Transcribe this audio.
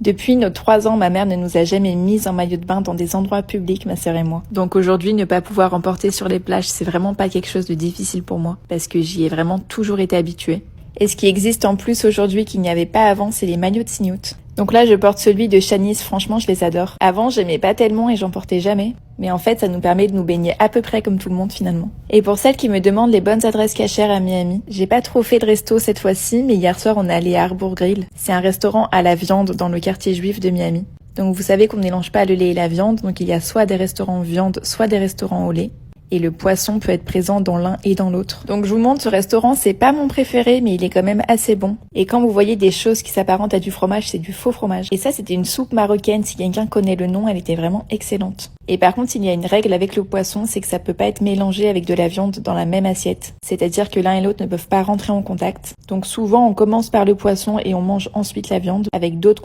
Depuis nos 3 ans, ma mère ne nous a jamais mises en maillot de bain dans des endroits publics, ma sœur et moi. Donc aujourd'hui, ne pas pouvoir en porter sur les plages, c'est vraiment pas quelque chose de difficile pour moi, parce que j'y ai vraiment toujours été habituée. Et ce qui existe en plus aujourd'hui qu'il n'y avait pas avant, c'est les maillots de Signout. Donc là, je porte celui de Shanice, franchement, je les adore. Avant, j'aimais pas tellement et j'en portais jamais. Mais en fait, ça nous permet de nous baigner à peu près comme tout le monde finalement. Et pour celles qui me demandent les bonnes adresses cachères à Miami, j'ai pas trop fait de resto cette fois-ci, mais hier soir, on est allé à Harbour Grill. C'est un restaurant à la viande dans le quartier juif de Miami. Donc vous savez qu'on ne mélange pas le lait et la viande, donc il y a soit des restaurants viande, soit des restaurants au lait. Et le poisson peut être présent dans l'un et dans l'autre. Donc je vous montre ce restaurant, c'est pas mon préféré, mais il est quand même assez bon. Et quand vous voyez des choses qui s'apparentent à du fromage, c'est du faux fromage. Et ça, c'était une soupe marocaine, si quelqu'un connaît le nom, elle était vraiment excellente. Et par contre, il y a une règle avec le poisson, c'est que ça peut pas être mélangé avec de la viande dans la même assiette. C'est-à-dire que l'un et l'autre ne peuvent pas rentrer en contact. Donc souvent, on commence par le poisson et on mange ensuite la viande avec d'autres